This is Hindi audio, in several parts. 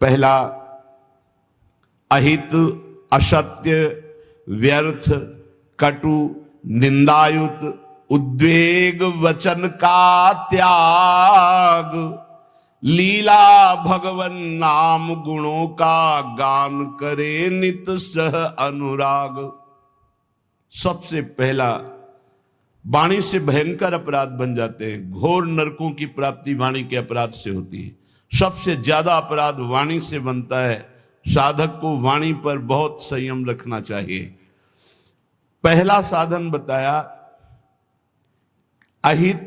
पहला, अहित, असत्य, व्यर्थ, कटु, निंदायुक्त, उद्वेग वचन का त्याग, लीला भगवन नाम गुणों का गान करे नित सह अनुराग। सबसे पहला, वाणी से भयंकर अपराध बन जाते हैं। घोर नरकों की प्राप्ति वाणी के अपराध से होती है। सबसे ज्यादा अपराध वाणी से बनता है। साधक को वाणी पर बहुत संयम रखना चाहिए। पहला साधन बताया अहित।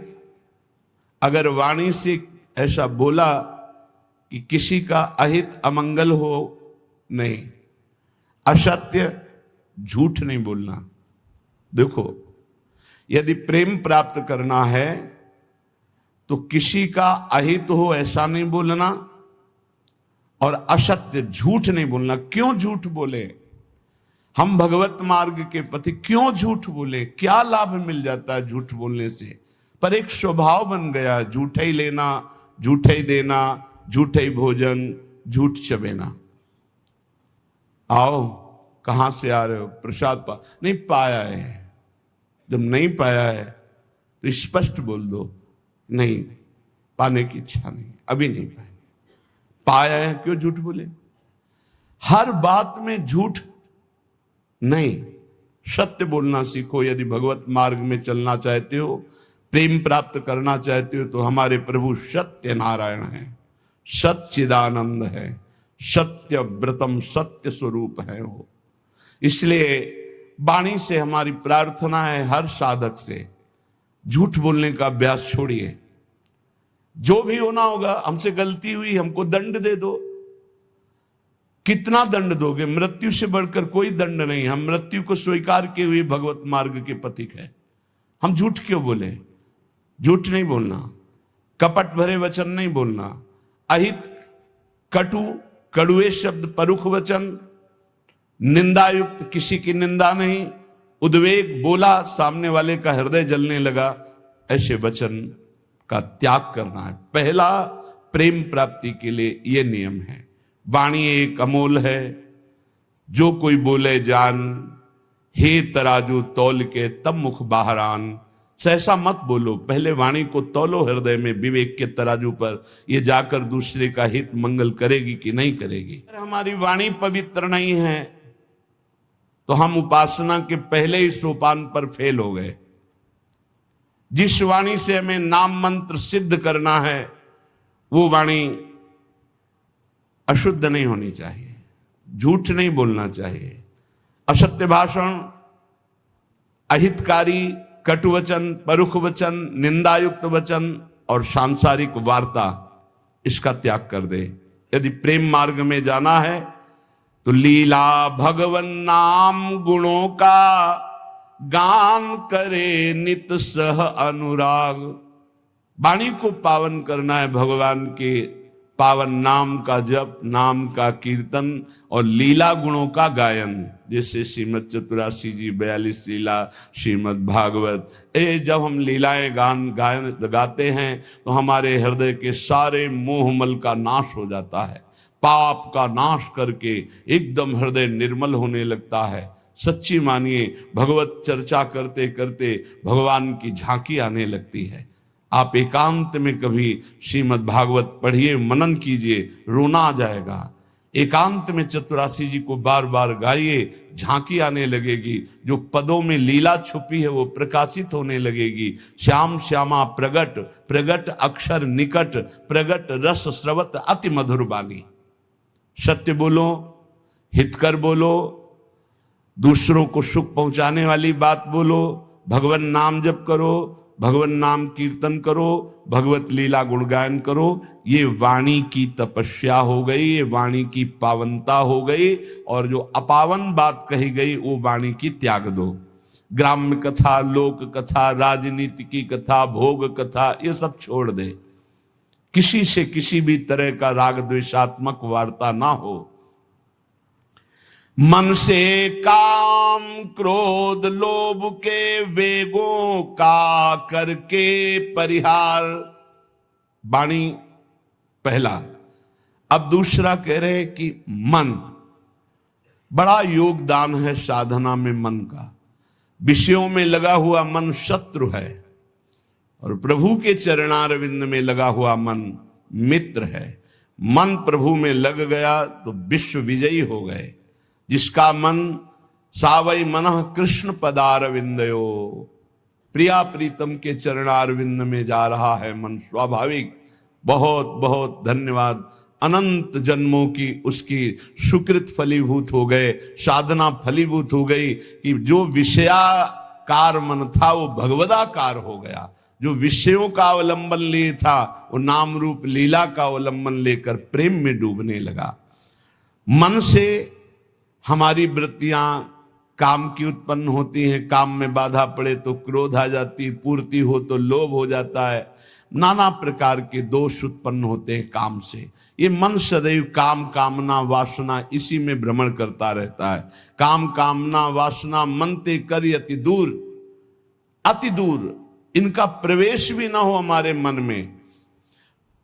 अगर वाणी से ऐसा बोला कि किसी का अहित अमंगल हो, नहीं। असत्य, झूठ नहीं बोलना। देखो, यदि प्रेम प्राप्त करना है तो किसी का अहित हो ऐसा नहीं बोलना, और असत्य, झूठ नहीं बोलना। क्यों झूठ बोले? हम भगवत मार्ग के पति क्यों झूठ बोले? क्या लाभ मिल जाता है झूठ बोलने से? पर एक स्वभाव बन गया, झूठे ही लेना, झूठे ही देना, झूठे ही भोजन, झूठ चबेना। आओ, कहां से आ रहे हो? प्रसाद नहीं पाया है। जब नहीं पाया है तो स्पष्ट बोल दो, नहीं, पाने की इच्छा नहीं, अभी नहीं पाएंगे। पाया है, क्यों झूठ बोले? हर बात में झूठ नहीं, सत्य बोलना सीखो। यदि भगवत मार्ग में चलना चाहते हो, प्रेम प्राप्त करना चाहते हो, तो हमारे प्रभु सत्य नारायण है, सच्चिदानंद है, सत्य व्रतम, सत्य स्वरूप है वो। इसलिए वाणी से हमारी प्रार्थना है, हर साधक से झूठ बोलने का अभ्यास छोड़िए। जो भी होना होगा, हमसे गलती हुई, हमको दंड दे दो। कितना दंड दोगे? मृत्यु से बढ़कर कोई दंड नहीं। हम मृत्यु को स्वीकार किए हुए भगवत मार्ग के पथिक है। हम झूठ क्यों बोले? झूठ नहीं बोलना, कपट भरे वचन नहीं बोलना, अहित, कटु, कड़ुए शब्द, परुख वचन, निंदायुक्त, किसी की निंदा नहीं, उद्वेग, बोला सामने वाले का हृदय जलने लगा, ऐसे वचन का त्याग करना है। पहला, प्रेम प्राप्ति के लिए यह नियम है। वाणी एक अमोल है। जो कोई बोले जान, हे तराजू तौल के तब मुख बाहर आन। सहसा मत बोलो, पहले वाणी को तौलो हृदय में विवेक के तराजू पर। ये जाकर दूसरे का हित मंगल करेगी कि नहीं करेगी। हमारी वाणी पवित्र नहीं है तो हम उपासना के पहले ही सोपान पर फेल हो गए। जिस वाणी से हमें नाम मंत्र सिद्ध करना है, वो वाणी अशुद्ध नहीं होनी चाहिए, झूठ नहीं बोलना चाहिए। असत्य भाषण, अहितकारी, कटुवचन, परुख वचन, निंदायुक्त वचन और सांसारिक वार्ता, इसका त्याग कर दे। यदि प्रेम मार्ग में जाना है तो लीला भगवन नाम गुणों का गान करे नित सह अनुराग। वाणी को पावन करना है, भगवान के पावन नाम का जप, नाम का कीर्तन और लीला गुणों का गायन। जैसे श्रीमद चतुरासी जी 42 लीला, श्रीमद भागवत, जब हम लीलाएं गायन गाते हैं तो हमारे हृदय के सारे मोहमल का नाश हो जाता है। पाप का नाश करके एकदम हृदय निर्मल होने लगता है। सच्ची मानिए, भगवत चर्चा करते करते भगवान की झांकी आने लगती है। आप एकांत में कभी श्रीमद् भागवत पढ़िए, मनन कीजिए, रोना आ जाएगा। एकांत में चतुरासी जी को बार बार गाइए, झांकी आने लगेगी। जो पदों में लीला छुपी है वो प्रकाशित होने लगेगी। श्याम श्यामा प्रगट, प्रगट अक्षर निकट, प्रगट रस स्रवत अति मधुर बानी। सत्य बोलो, हितकर बोलो, दूसरों को सुख पहुंचाने वाली बात बोलो, भगवान नाम जप करो, भगवान नाम कीर्तन करो, भगवत लीला गुणगायन करो। ये वाणी की तपस्या हो गई, ये वाणी की पावनता हो गई। और जो अपावन बात कही गई वो वाणी की त्याग दो। ग्राम्य कथा, लोक कथा, राजनीति की कथा, भोग कथा, ये सब छोड़ दे। किसी से किसी भी तरह का राग द्वेषात्मक वार्ता ना हो। मन से काम क्रोध लोभ के वेगों का करके परिहार। वाणी पहला। अब दूसरा कह रहे हैं कि मन, बड़ा योगदान है साधना में मन का। विषयों में लगा हुआ मन शत्रु है और प्रभु के चरणारविंद में लगा हुआ मन मित्र है। मन प्रभु में लग गया तो विश्व विजयी हो गए। जिसका मन सावई मनः कृष्ण पदारविंदयो, प्रिया प्रीतम के चरणारविंद में जा रहा है मन स्वाभाविक। बहुत बहुत धन्यवाद। अनंत जन्मों की उसकी सुकृत फलीभूत हो गए, साधना फलीभूत हो गई कि जो विषयाकार मन था वो भगवदाकार हो गया। जो विषयों का अवलंबन लिए था वो नाम रूप लीला का अवलंबन लेकर प्रेम में डूबने लगा। मन से हमारी वृत्तियां काम की उत्पन्न होती हैं। काम में बाधा पड़े तो क्रोध आ जाती, पूर्ति हो तो लोभ हो जाता है, नाना प्रकार के दोष उत्पन्न होते हैं काम से। ये मन सदैव काम कामना वासना इसी में भ्रमण करता रहता है। काम कामना वासना मन ते कर अति दूर, अति दूर इनका प्रवेश भी ना हो हमारे मन में।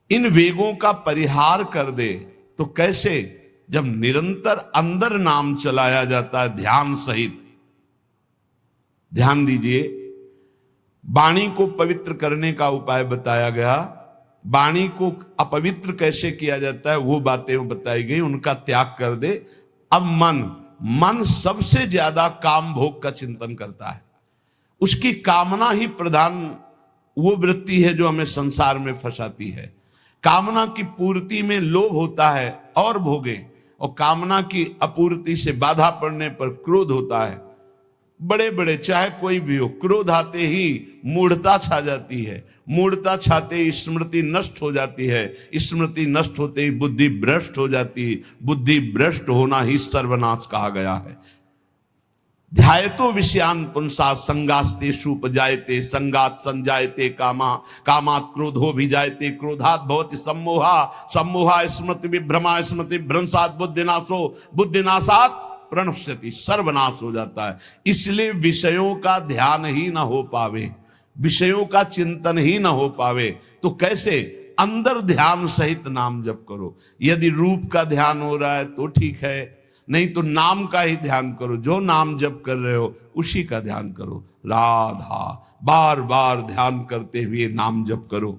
इन वेगों का परिहार कर दे तो कैसे? जब निरंतर अंदर नाम चलाया जाता है ध्यान सहित। ध्यान दीजिए, वाणी को पवित्र करने का उपाय बताया गया। वाणी को अपवित्र कैसे किया जाता है वो बातें बताई गई, उनका त्याग कर दे। अब मन सबसे ज्यादा काम भोग का चिंतन करता है। उसकी कामना ही प्रधान वो वृत्ति है जो हमें संसार में फंसाती है। कामना की पूर्ति में लोभ होता है और भोगे, और कामना की अपूर्ति से बाधा पड़ने पर क्रोध होता है। बड़े बड़े चाहे कोई भी हो, क्रोध आते ही मूढ़ता छा जाती है। मूढ़ता छाते ही स्मृति नष्ट हो जाती है। स्मृति नष्ट होते ही बुद्धि भ्रष्ट हो जाती है। बुद्धि भ्रष्ट होना ही सर्वनाश कहा गया है। ध्यायतो विषयान पुंसा संगास्तेषु उपजायते, संगात संजायते कामा, कामात् क्रोधो भिजायते, क्रोधात् भवति सम्मोहा, सम्मोहा स्मृति विभ्रमा, स्मृति भ्रंशात् बुद्धिनाशो, बुद्धिनाशात् प्रणश्यति, सर्वनाश हो जाता है। इसलिए विषयों का ध्यान ही ना हो पावे, विषयों का चिंतन ही ना हो पावे तो कैसे? अंदर ध्यान सहित नाम जप करो। यदि रूप का ध्यान हो रहा है तो ठीक है, नहीं तो नाम का ही ध्यान करो। जो नाम जप कर रहे हो उसी का ध्यान करो। राधा बार बार ध्यान करते हुए नाम जप करो।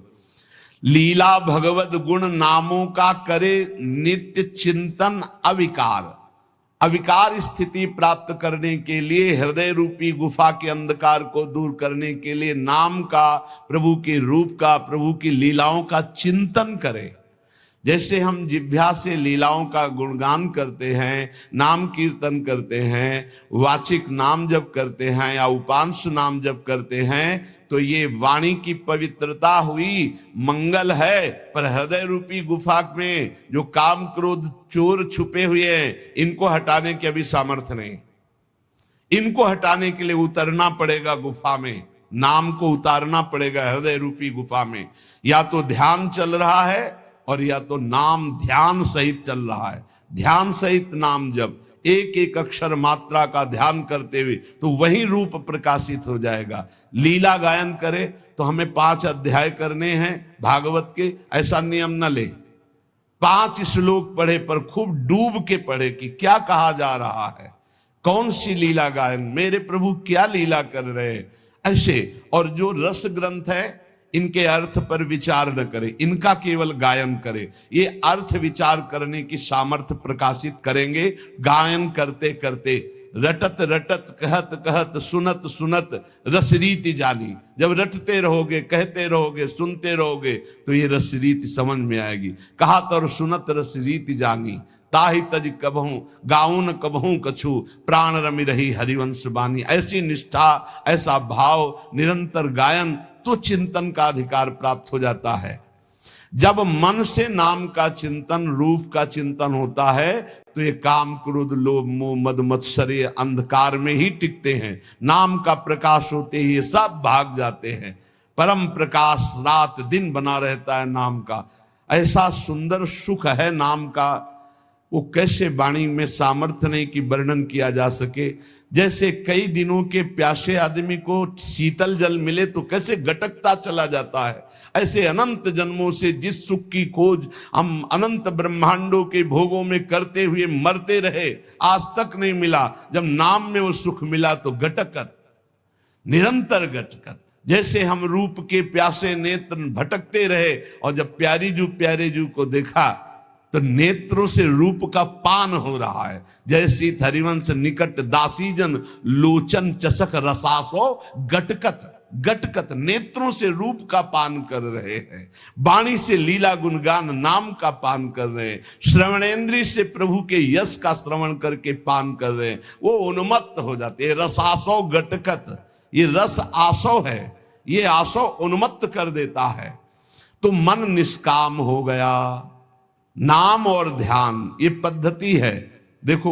लीला भगवत गुण नामों का करे नित्य चिंतन अविकार। अविकार स्थिति प्राप्त करने के लिए, हृदय रूपी गुफा के अंधकार को दूर करने के लिए नाम का, प्रभु के रूप का, प्रभु की लीलाओं का चिंतन करें। जैसे हम जिह्वा से लीलाओं का गुणगान करते हैं, नाम कीर्तन करते हैं, वाचिक नाम जप करते हैं या उपांश नाम जप करते हैं, तो ये वाणी की पवित्रता हुई, मंगल है। पर हृदय रूपी गुफा में जो काम क्रोध चोर छुपे हुए हैं, इनको हटाने की अभी सामर्थ्य नहीं। इनको हटाने के लिए उतरना पड़ेगा गुफा में, नाम को उतारना पड़ेगा हृदय रूपी गुफा में। या तो ध्यान चल रहा है और या तो नाम ध्यान सहित चल रहा है। ध्यान सहित नाम जब एक एक अक्षर मात्रा का ध्यान करते हुए तो वही रूप प्रकाशित हो जाएगा। लीला गायन करे तो हमें 5 अध्याय करने हैं भागवत के, ऐसा नियम न ले। 5 श्लोक पढ़े पर खूब डूब के पढ़े कि क्या कहा जा रहा है, कौन सी लीला गायन, मेरे प्रभु क्या लीला कर रहे हैं, ऐसे। और जो रस ग्रंथ है इनके अर्थ पर विचार न करे, इनका केवल गायन करे। ये अर्थ विचार करने की सामर्थ्य प्रकाशित करेंगे गायन करते करते। रटत रटत कहत कहत सुनत सुनत रसरीति जानी। जब रटते रहोगे, कहते रहोगे, सुनते रहोगे तो ये रसरीति समझ में आएगी। कहत और सुनत रसरीति जानी, ताहि तज कबहूं गाउन कबहूं कछु, प्राण रमि रही हरिवंश बानी। ऐसी निष्ठा, ऐसा भाव, निरंतर गायन, तो चिंतन का अधिकार प्राप्त हो जाता है। जब मन से नाम का चिंतन, रूप का चिंतन होता है तो ये काम क्रोध लोभ मोह मद मत्सर्य अंधकार में ही टिकते हैं। नाम का प्रकाश होते ही ये सब भाग जाते हैं। परम प्रकाश रात दिन बना रहता है नाम का। ऐसा सुंदर सुख है नाम का, वो कैसे वाणी में सामर्थ्य नहीं कि वर्णन किया जा सके। जैसे कई दिनों के प्यासे आदमी को शीतल जल मिले तो कैसे गटकता चला जाता है, ऐसे अनंत जन्मों से जिस सुख की खोज हम अनंत ब्रह्मांडों के भोगों में करते हुए मरते रहे, आज तक नहीं मिला। जब नाम में वो सुख मिला तो गटकत, निरंतर गटकत। जैसे हम रूप के प्यासे नेत्र भटकते रहे और जब प्यारे जू को देखा तो नेत्रों से रूप का पान हो रहा है। जैसी हरिवंश निकट दासीजन लोचन चसक रसासो गटकत, गटकत नेत्रों से रूप का पान कर रहे हैं, वाणी से लीला गुणगान नाम का पान कर रहे हैं, श्रवणेन्द्रिय से प्रभु के यश का श्रवण करके पान कर रहे हैं। वो उन्मत्त हो जाते हैं। रसासो गटकत, ये रस आसो है, ये आसो उन्मत्त कर देता है। तो मन निष्काम हो गया। नाम और ध्यान ये पद्धति है। देखो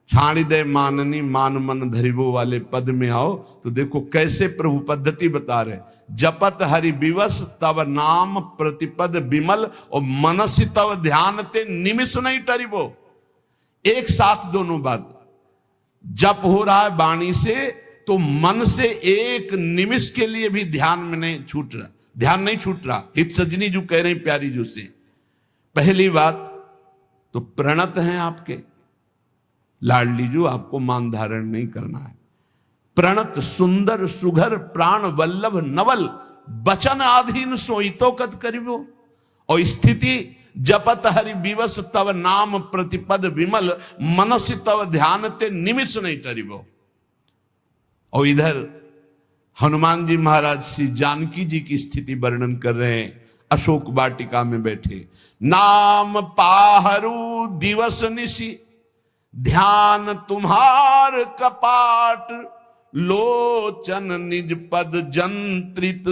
छाणिदय माननी मान मन धरिबो वाले पद में आओ तो देखो कैसे प्रभु पद्धति बता रहे। जपत हरि विवश तब नाम प्रतिपद विमल और मनसि तब ध्यान ते निमिष नहीं टरिबो। एक साथ दोनों बात। जप हो रहा है वाणी से तो मन से एक निमिष के लिए भी ध्यान में नहीं छूट रहा, ध्यान नहीं छूट रहा। हित सजनी जो कह रहे हैं प्यारी जो से, पहली बात तो प्रणत हैं आपके लाडली जो, आपको मान धारण नहीं करना है। प्रणत सुंदर सुघर प्राण वल्लभ नवल बचन आधीन सोईतो कत करिबो। और स्थिति जपत हरि विवश तव नाम प्रतिपद विमल मनसि तव ध्यान ते निमिष नहीं टरिबो। और इधर हनुमान जी महाराज श्री जानकी जी की स्थिति वर्णन कर रहे हैं। अशोक वाटिका में बैठे, नाम पाहरू दिवस निशि ध्यान तुम्हार कपाट, लोचन निज पद जंत्रित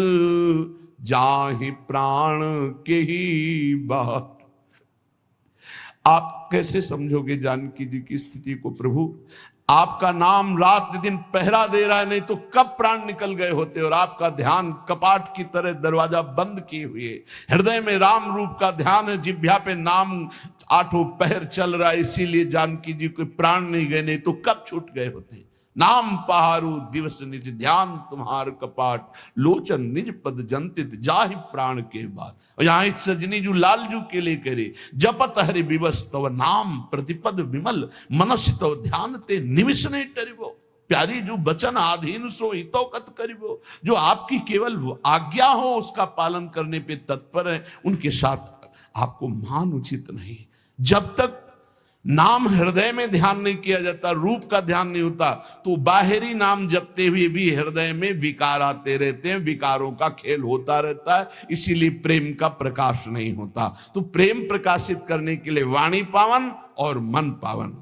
जाहि प्राण के ही बाट। आप कैसे समझोगे जानकी जी की स्थिति को प्रभु? आपका नाम रात दिन पहरा दे रहा है, नहीं तो कब प्राण निकल गए होते। और आपका ध्यान कपाट की तरह दरवाजा बंद किए हुए, हृदय में राम रूप का ध्यान है, जिह्वा पे नाम आठों पहर चल रहा है, इसीलिए जानकी जी को प्राण नहीं गए, नहीं तो कब छूट गए होते। नाम पहारू दिवस निज ध्यान तुम्हार कपाट, लोचन निज पद जंतित जाहि प्राण के बाद। और यहां सजनी जू लालजू के लिए करे, जपत हरि विवश तव नाम प्रतिपद विमल मनसि तव ध्यान ते निमिष नहीं टरिबो। प्यारी जो बचन आधीन सो हितो कत करिबो। जो आपकी केवल आज्ञा हो उसका पालन करने पे तत्पर है, उनके साथ आपको मान उचित नहीं। जब तक नाम हृदय में ध्यान नहीं किया जाता, रूप का ध्यान नहीं होता, तो बाहरी नाम जपते हुए भी हृदय में विकार आते रहते हैं, विकारों का खेल होता रहता है, इसीलिए प्रेम का प्रकाश नहीं होता। तो प्रेम प्रकाशित करने के लिए वाणी पावन और मन पावन।